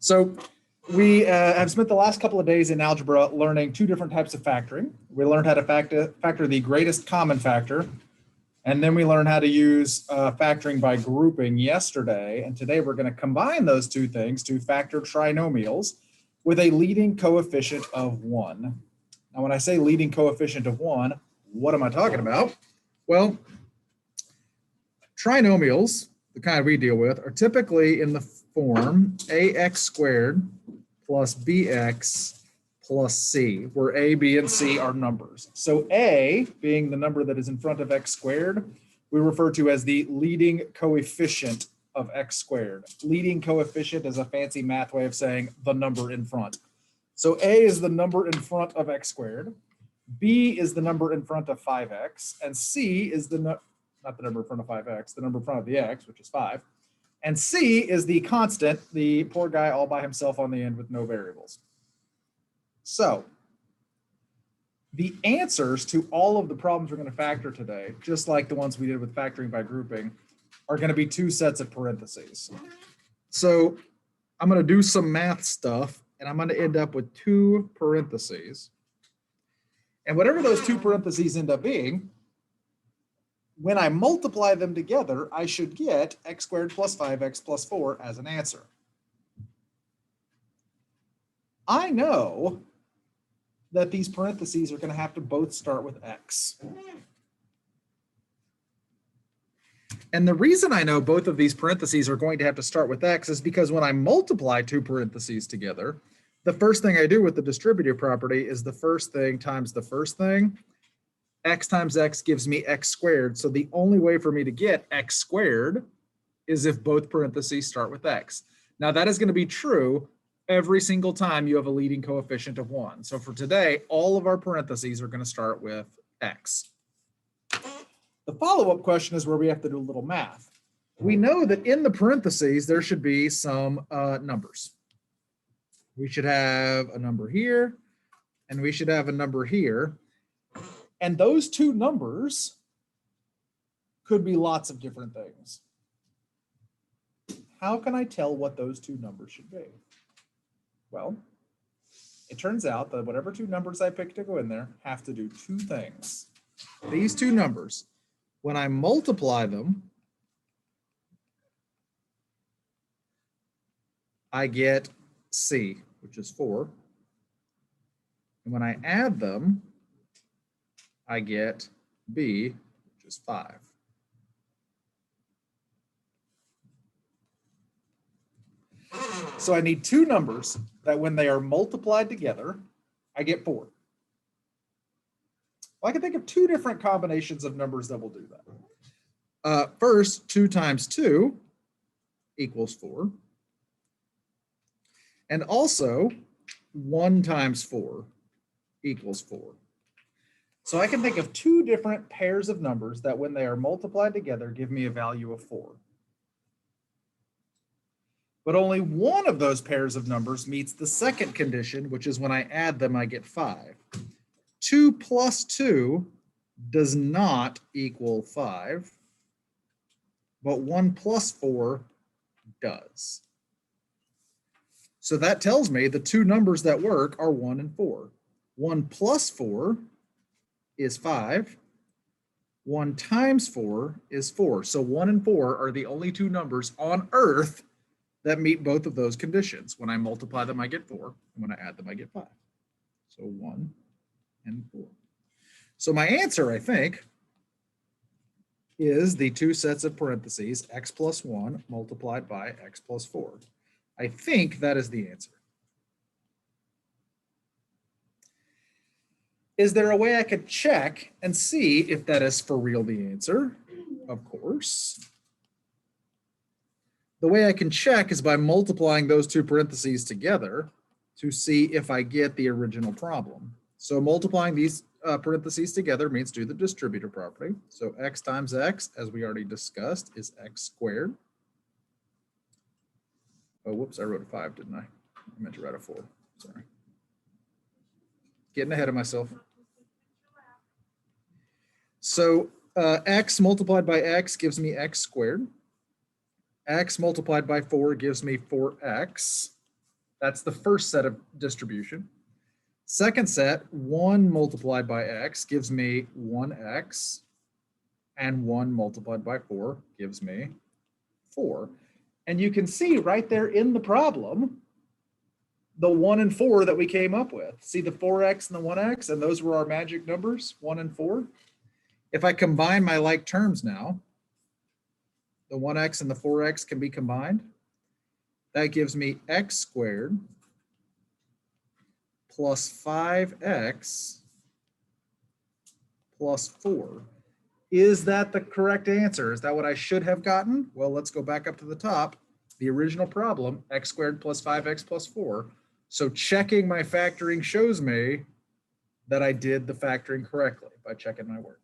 So we have spent the last couple of days in algebra learning two different types of factoring. We learned how to factor the greatest common factor, and then we learned how to use factoring by grouping yesterday. And today we're going to combine those two things to factor trinomials with a leading coefficient of 1. Now, when I say leading coefficient of 1, what am I talking about? Well, trinomials, the kind we deal with, are typically in the form ax squared plus bx plus c, where a, b, and c are numbers. So a, being the number that is in front of x squared, we refer to as the leading coefficient of x squared. Leading coefficient is a fancy math way of saying the number in front. So a is the number in front of x squared, b is the number in front of 5x, and c is not the number in front of 5x, the number in front of the x, which is 5. And c is the constant, the poor guy all by himself on the end with no variables. So the answers to all of the problems we're going to factor today, just like the ones we did with factoring by grouping, are going to be two sets of parentheses. So I'm going to do some math stuff, and I'm going to end up with two parentheses. And whatever those two parentheses end up being, when I multiply them together, I should get x squared plus 5x plus 4 as an answer. I know that these parentheses are going to have to both start with x. And the reason I know both of these parentheses are going to have to start with x is because when I multiply two parentheses together, the first thing I do with the distributive property is the first thing times the first thing. X times x gives me x squared. So the only way for me to get x squared is if both parentheses start with x. Now that is going to be true every single time you have a leading coefficient of 1. So for today, all of our parentheses are going to start with x. The follow-up question is where we have to do a little math. We know that in the parentheses, there should be some numbers. We should have a number here, and we should have a number here. And those two numbers could be lots of different things. How can I tell what those two numbers should be? Well, it turns out that whatever two numbers I pick to go in there have to do two things. These two numbers, when I multiply them, I get C, which is 4. And when I add them, I get B, which is 5. So I need two numbers that when they are multiplied together, I get 4. Well, I can think of two different combinations of numbers that will do that. First, 2 times 2 equals 4. And also, 1 times 4 equals 4. So I can think of two different pairs of numbers that when they are multiplied together give me a value of 4. But only one of those pairs of numbers meets the second condition, which is when I add them, I get 5. 2 plus 2 does not equal 5, but 1 plus 4 does. So that tells me the two numbers that work are 1 and 4. 1 plus 4 is 5. 1 times 4 is 4. So 1 and 4 are the only two numbers on Earth that meet both of those conditions. When I multiply them, I get 4. And when I add them, I get 5. So 1 and 4. So my answer, I think, is the two sets of parentheses, x plus 1 multiplied by x plus 4. I think that is the answer. Is there a way I could check and see if that is for real the answer? Of course. The way I can check is by multiplying those two parentheses together to see if I get the original problem. So multiplying these parentheses together means do the distributive property. So x times x, as we already discussed, is x squared. Oh, whoops, I wrote a 5, didn't I? I meant to write a 4, sorry. Getting ahead of myself. So x multiplied by x gives me x squared. X multiplied by 4 gives me 4x. That's the first set of distribution. Second set, 1 multiplied by x gives me 1x, and 1 multiplied by 4 gives me 4. And you can see right there in the problem, the 1 and 4 that we came up with. See the 4x and the 1x, and those were our magic numbers, 1 and 4. If I combine my like terms now, the 1x and the 4x can be combined. That gives me x squared plus 5x plus 4. Is that the correct answer? Is that what I should have gotten? Well, let's go back up to the top. The original problem, x squared plus 5x plus 4. So checking my factoring shows me that I did the factoring correctly by checking my work.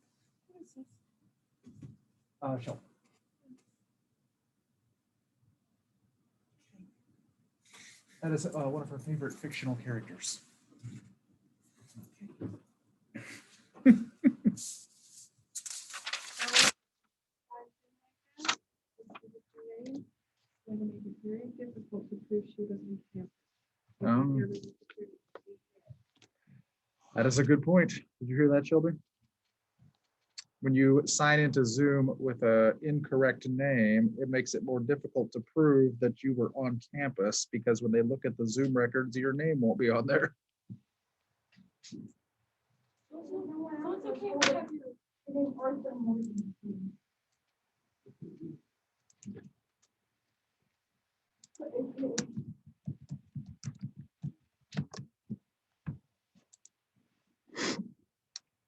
Sure. That is one of her favorite fictional characters. That is a good point. Did you hear that, Shelby? When you sign into Zoom with an incorrect name, it makes it more difficult to prove that you were on campus, because when they look at the Zoom records, your name won't be on there.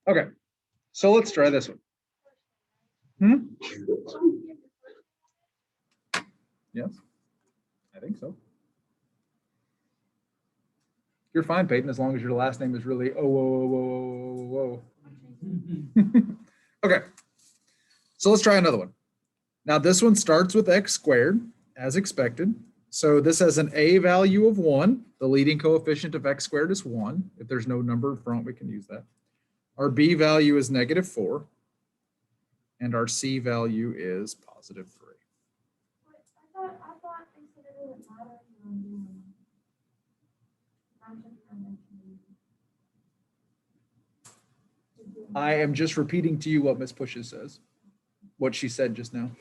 Okay, so let's try this one. Yes, I think so. You're fine, Peyton, as long as your last name is really whoa. Okay, so let's try another one. Now this one starts with x squared, as expected. So this has an a value of 1. The leading coefficient of x squared is 1. If there's no number in front, we can use that. Our b value is -4. And our c value is +3. I thought they said it didn't matter. I am just repeating to you what Ms. Pushes says, what she said just now.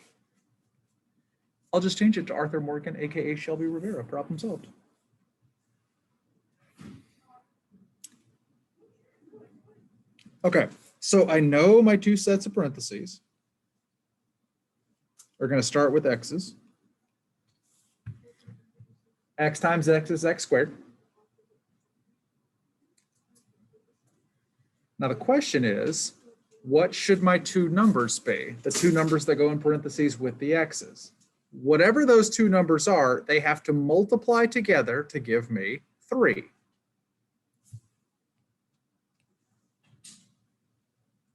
I'll just change it to Arthur Morgan, aka Shelby Rivera. Problem solved. Okay, so I know my 2 sets of parentheses are going to start with x's. X times x is x squared. Now the question is, what should my 2 numbers be? The 2 numbers that go in parentheses with the x's. Whatever those 2 numbers are, they have to multiply together to give me 3.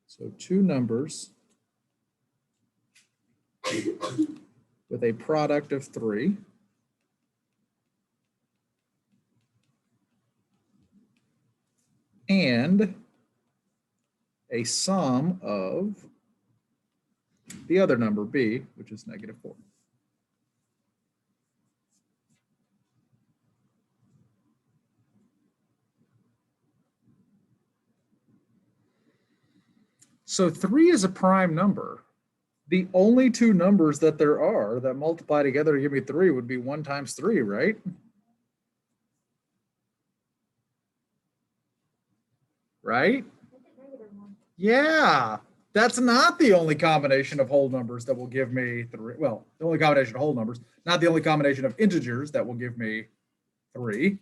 So 2 numbers with a product of 3. And a sum of the other number, b, which is -4. So 3 is a prime number. The only 2 numbers that there are that multiply together to give me 3 would be 1 times 3, right? Right? Yeah, that's not the only combination of whole numbers that will give me 3. Well, the only combination of whole numbers, not the only combination of integers that will give me 3.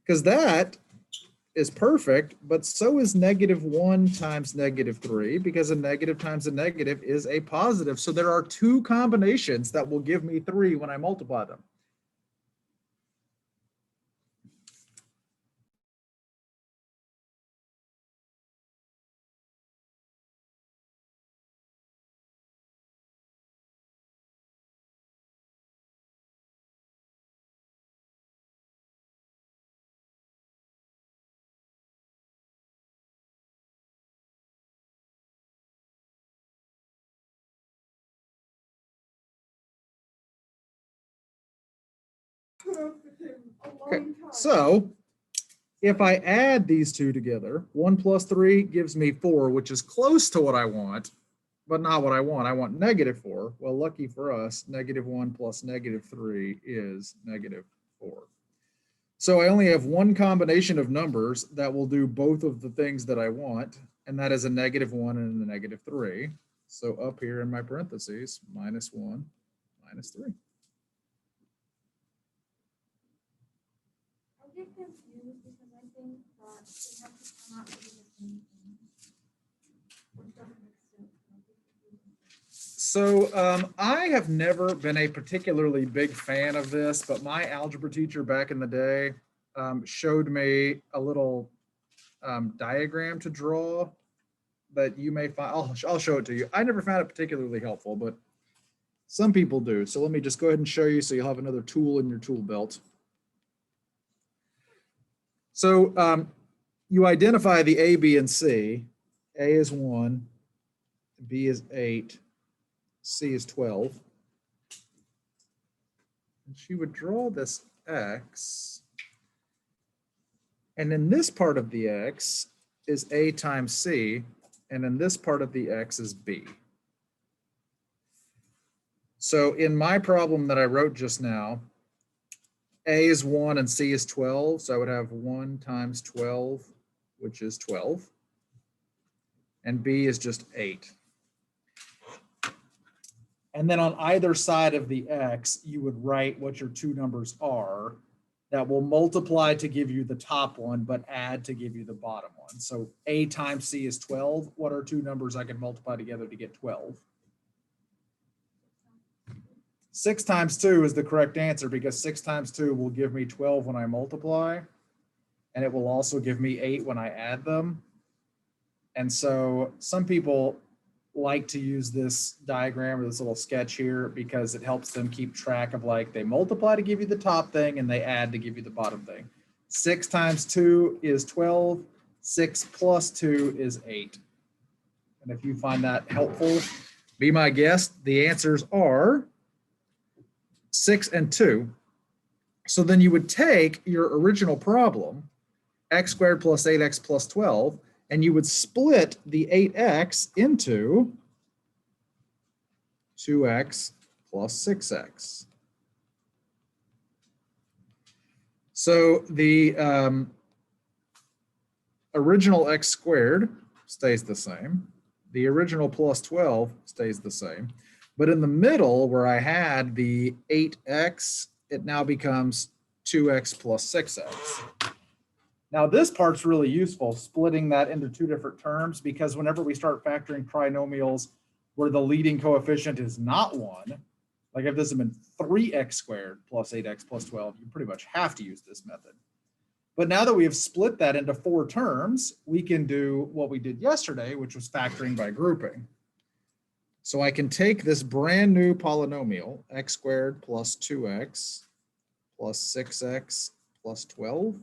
Because that is perfect, but so is -1 times -3, because a negative times a negative is a positive. So there are 2 combinations that will give me 3 when I multiply them. Okay, so if I add these two together, 1 plus 3 gives me 4, which is close to what I want, but not what I want. I want -4. Well, lucky for us, -1 plus -3 is -4. So I only have one combination of numbers that will do both of the things that I want, and that is a -1 and a -3. So up here in my parentheses, -1, -3. I get confused because I think that they have to come out to be the same thing. Which doesn't make sense. I get confused. So I have never been a particularly big fan of this, but my algebra teacher back in the day showed me a little diagram to draw that you may find. I'll show it to you. I never found it particularly helpful, but some people do. So let me just go ahead and show you so you'll have another tool in your tool belt. So you identify the A, B, and C. A is 1, B is 8, C is 12. And she would draw this X. And in this part of the X is A times C, and in this part of the X is B. So in my problem that I wrote just now, A is 1 and C is 12. So I would have 1 times 12, which is 12. And B is just 8. And then on either side of the X, you would write what your two numbers are that will multiply to give you the top one, but add to give you the bottom one. So A times C is 12. What are two numbers I can multiply together to get 12? 6 times 2 is the correct answer because 6 times 2 will give me 12 when I multiply, and it will also give me 8 when I add them. And so some people like to use this diagram or this little sketch here because it helps them keep track of, like, they multiply to give you the top thing and they add to give you the bottom thing. 6 times 2 is 12. 6 plus 2 is 8. And if you find that helpful, be my guest. The answers are 6 and 2. So then you would take your original problem, x squared plus 8x plus 12, and you would split the 8x into 2x plus 6x. So the original x squared stays the same. The original plus 12 stays the same. But in the middle, where I had the 8x, it now becomes 2x plus 6x. Now this part's really useful, splitting that into two different terms, because whenever we start factoring trinomials where the leading coefficient is not 1, like if this had been 3x squared plus 8x plus 12, you pretty much have to use this method. But now that we have split that into 4 terms, we can do what we did yesterday, which was factoring by grouping. So I can take this brand new polynomial, x squared plus 2x plus 6x plus 12,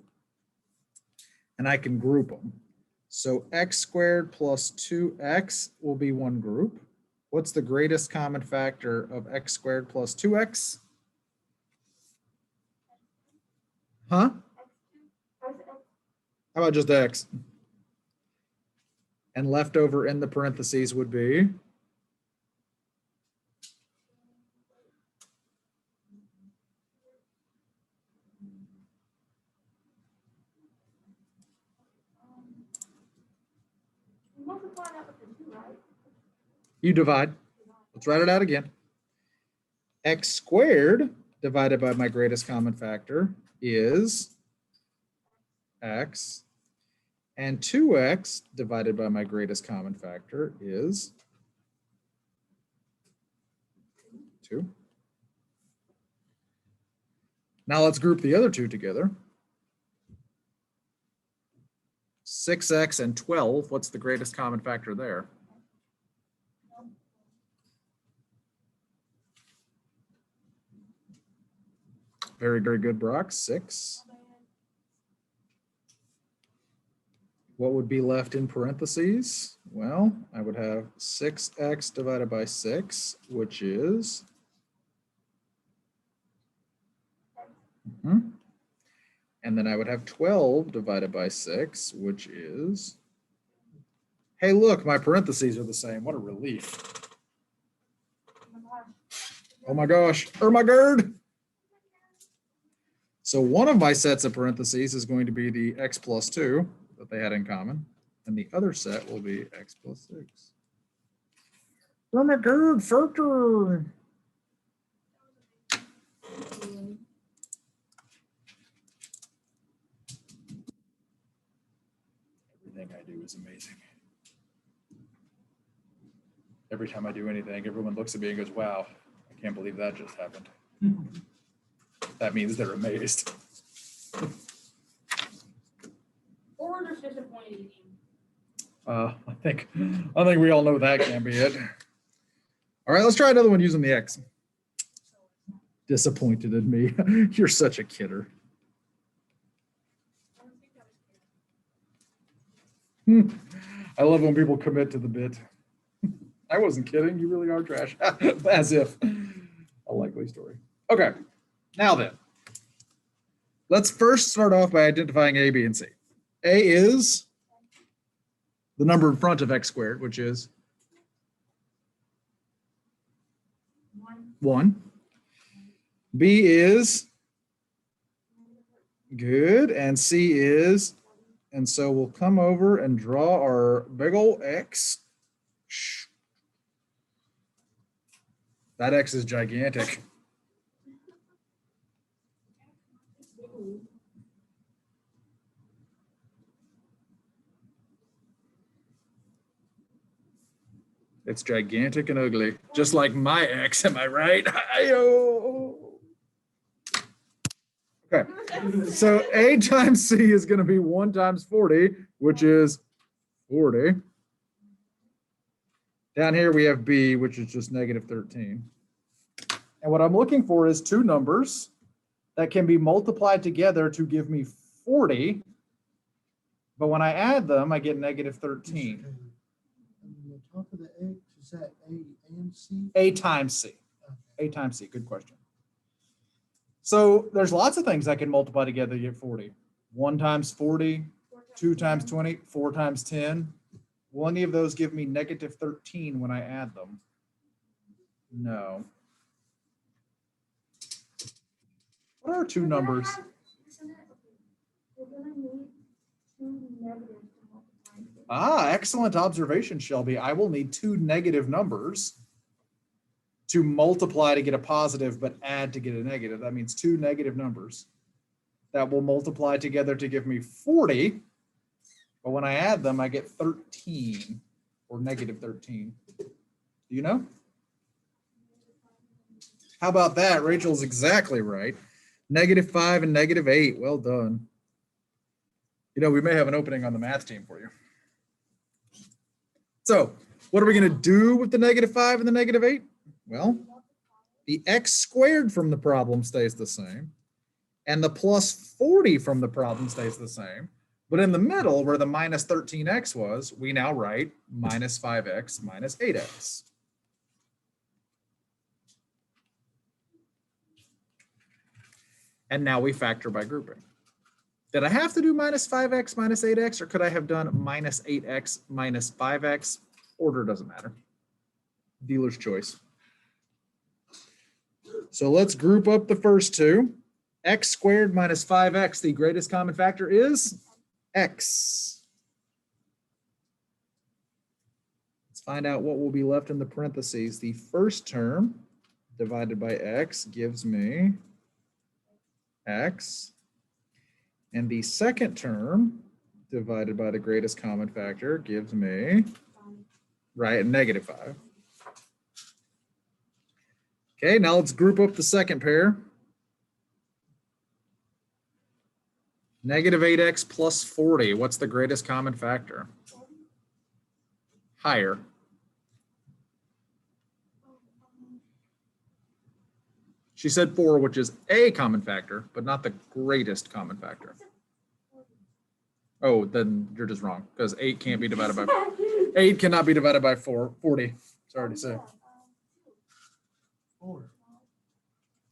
and I can group them. So x squared plus 2x will be one group. What's the greatest common factor of x squared plus 2x? Huh? X2. How about just x? And left over in the parentheses would be? You multiply that with the 2, right? You divide. Let's write it out again. X squared divided by my greatest common factor is x, and 2x divided by my greatest common factor is 2. Now let's group the other two together. 6x and 12, what's the greatest common factor there? Very, very good, Brock. 6. What would be left in parentheses? Well, I would have 6x divided by 6, which is And then I would have 12 divided by 6, which is, hey, look, my parentheses are the same. What a relief. Oh my gosh. Oh my god. So one of my sets of parentheses is going to be the x plus 2 that they had in common. And the other set will be x plus 6. Oh my god, factor. Everything I do is amazing. Every time I do anything, everyone looks at me and goes, wow, I can't believe that just happened. That means they're amazed. Or just disappointed. I think we all know that can be it. All right, let's try another one using the x. Disappointed in me. You're such a kidder. I love when people commit to the bit. I wasn't kidding. You really are trash. As if. A likely story. Okay. Now then. Let's first start off by identifying A, B, and C. A is the number in front of x squared, which is 1. B is good, and C is, and so we'll come over and draw our big old X. That X is gigantic. It's gigantic and ugly, just like my X, am I right? Okay, so A times C is going to be 1 times 40, which is 40. Down here we have B, which is just negative 13. And what I'm looking for is two numbers that can be multiplied together to give me 40. But when I add them, I get negative 13. On top of the X, is that A and C? A times C. A times C, good question. So there's lots of things I can multiply together to get 40. 1 times 40, 2 times 20, 4 times 10. Will any of those give me negative 13 when I add them? No. What are two numbers? We're gonna need 2 negatives to multiply. Ah, excellent observation, Shelby. I will need 2 negative numbers to multiply to get a positive, but add to get a negative. That means 2 negative numbers that will multiply together to give me 40. But when I add them, I get 13 or negative 13. Do you know? How about that? Rachel's exactly right. Negative 5 and negative 8. Well done. You know, we may have an opening on the math team for you. So what are we going to do with the negative 5 and the negative 8? Well, the x squared from the problem stays the same, and the plus 40 from the problem stays the same. But in the middle, where the minus 13x was, we now write minus 5x minus 8x. And now we factor by grouping. Did I have to do minus 5x minus 8x, or could I have done minus 8x minus 5x? Order doesn't matter. Dealer's choice. So let's group up the first two. X squared minus 5x, the greatest common factor is x. Let's find out what will be left in the parentheses. The first term divided by x gives me x. And the second term divided by the greatest common factor gives me, right, negative 5. Okay, now let's group up the second pair. Negative 8x plus 40. What's the greatest common factor? Higher. She said 4, which is a common factor, but not the greatest common factor. Oh, then you're just wrong, because 8 can't be divided by 8 cannot be divided by 40. Sorry to say. 4.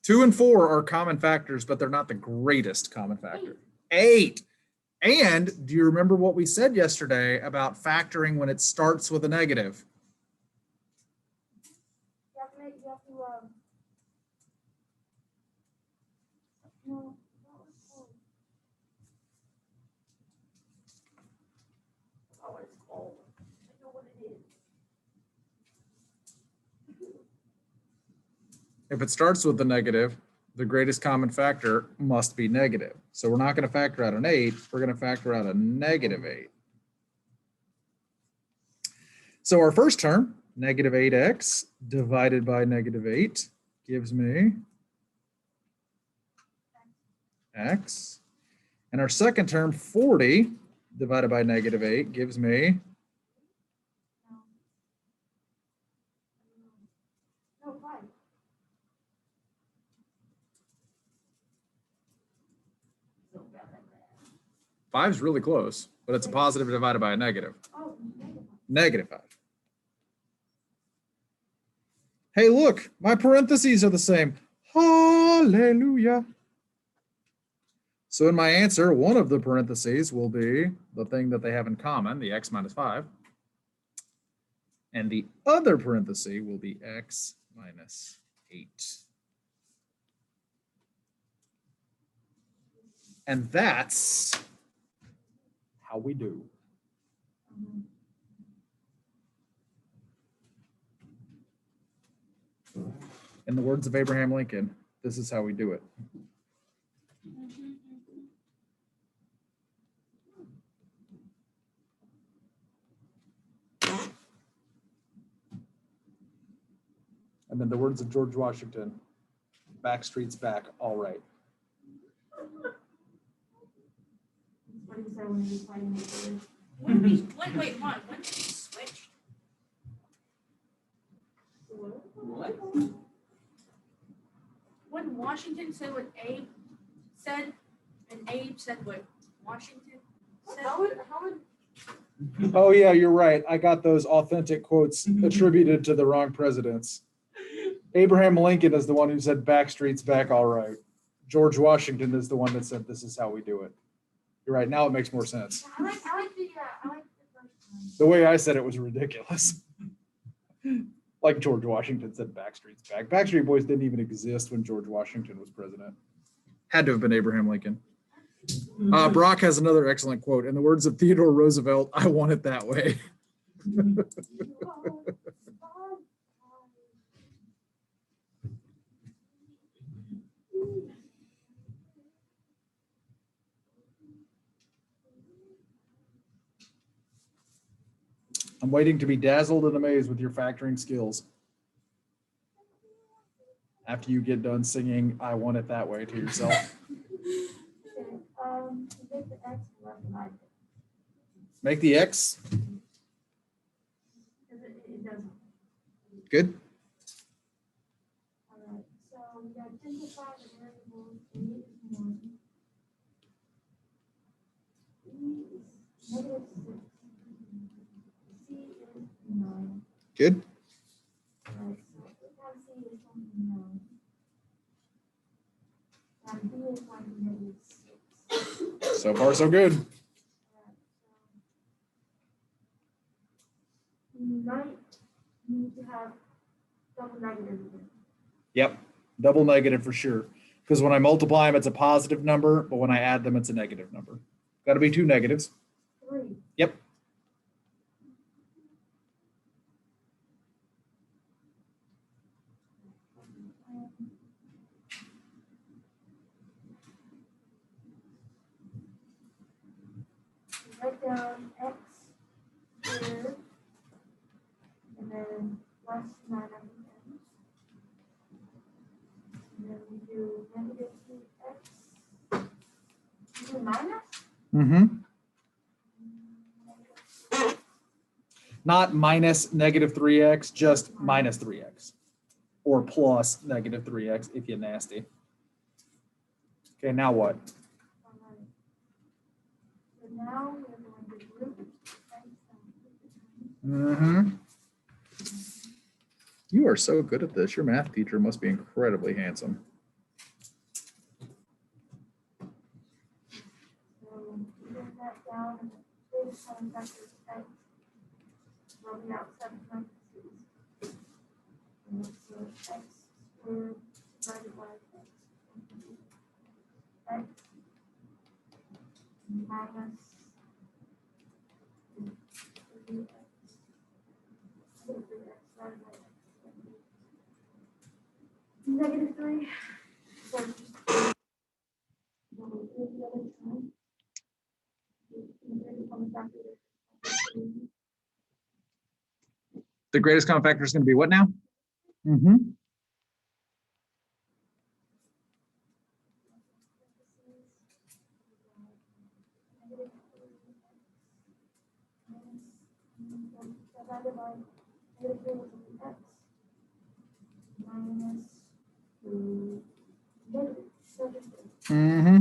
2 and 4 are common factors, but they're not the greatest common factor. 8. And do you remember what we said yesterday about factoring when it starts with a negative? You have to make, you have to, no, that was close. Oh, it's cold. I know what it is. If it starts with a negative, the greatest common factor must be negative. So we're not going to factor out an 8. We're going to factor out a negative 8. So our first term, negative 8x divided by negative 8 gives me x. And our second term, 40 divided by negative 8 gives me No, 5. So bad at that. 5 is really close, but it's a positive divided by a negative. Oh, negative. Negative 5. Hey, look, my parentheses are the same. Hallelujah. So in my answer, one of the parentheses will be the thing that they have in common, the x minus 5. And the other parenthesis will be x minus 8. And that's how we do. In the words of Abraham Lincoln, this is how we do it. And in the words of George Washington, Backstreet's back, all right. What do you say when you're fighting the bird? When we, wait, hold on, when did we switch? What? When Washington said what Abe said, and Abe said what Washington said? How would, Oh, yeah, you're right. I got those authentic quotes attributed to the wrong presidents. Abraham Lincoln is the one who said Backstreet's back, all right. George Washington is the one that said this is how we do it. You're right. Now it makes more sense. I like the first one. The way I said it was ridiculous. Like George Washington said Backstreet's back. Backstreet Boys didn't even exist when George Washington was president. Had to have been Abraham Lincoln. Brock has another excellent quote. In the words of Theodore Roosevelt, I want it that way. I'm waiting to be dazzled and amazed with your factoring skills. After you get done singing I Want It That Way to yourself. Make the X left like it. Make the X. Because it doesn't. Good. All right, so we got identify the variables. A is 1. B is -6. C is 9. Good. All right, so if I C is 9. And B is -6. So far, so good. Alright, so you might need to have double negative again. Yep. Double negative for sure. Because when I multiply them, it's a positive number, but when I add them, it's a negative number. Got to be 2 negatives. 3. Yep. Write down x squared and then plus 9 at the end. And then we do -2x. You do minus? Mm-hmm. Not minus -3x, just minus 3x. Or plus -3x if you're nasty. Okay, now what? Alright. So now we're going to group x and Mm-hmm. You are so good at this. Your math teacher must be incredibly handsome. bring that down and the greatest common factor is x. Rubbing out 7 parentheses. And so x squared divided by x. X minus 3x. Negative 3. So just the other side. The greatest common factor is going to be what now? Mm-hmm. Divided by negative 3 x minus 2 negative 7. Mm-hmm.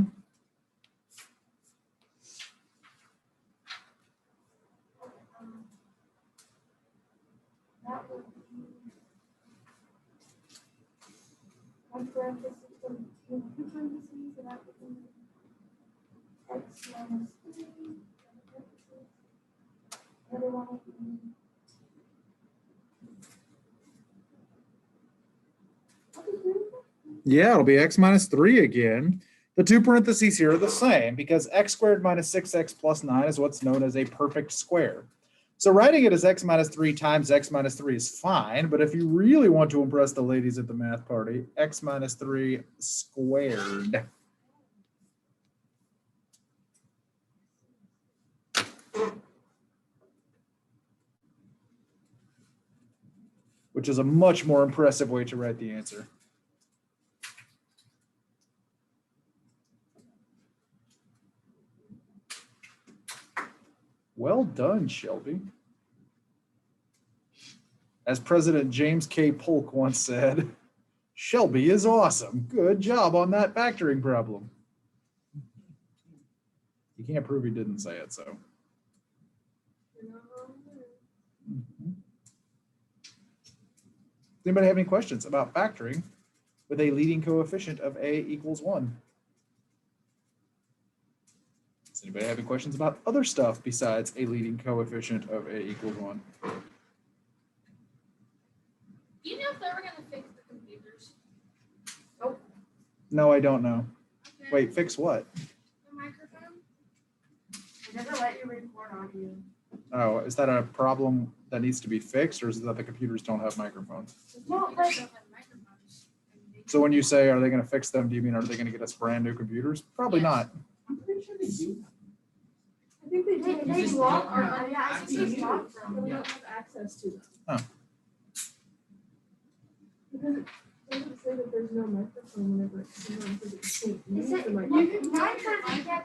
That would be one parenthesis, two parentheses, and that would be x minus 3. Another one would be Yeah, it'll be x minus 3 again. The two parentheses here are the same because x squared minus 6x plus 9 is what's known as a perfect square. So writing it as x minus 3 times x minus 3 is fine, but if you really want to impress the ladies at the math party, x minus 3 squared. Which is a much more impressive way to write the answer. Well done, Shelby. As President James K. Polk once said, Shelby is awesome. Good job on that factoring problem. You can't prove he didn't say it, so. Does anybody have any questions about factoring with a leading coefficient of a equals 1? Does anybody have any questions about other stuff besides a leading coefficient of a equals 1? Do you know if they're ever gonna fix the computers? No, I don't know. Okay. Wait, fix what? The microphone? I never let you record audio. Oh, is that a problem that needs to be fixed, or is it that the computers don't have microphones? Well, Computers like- don't have microphones. So when you say, are they going to fix them, do you mean, are they going to get us brand new computers? Probably Yes. not. I'm pretty sure they do. I think they You they just lock don't our, have yeah, I think they access. lock them. We don't have access to them. Because it Doesn't say that there's no microphone whenever someone says it can't use Is the it, microphone. you can, mine says you get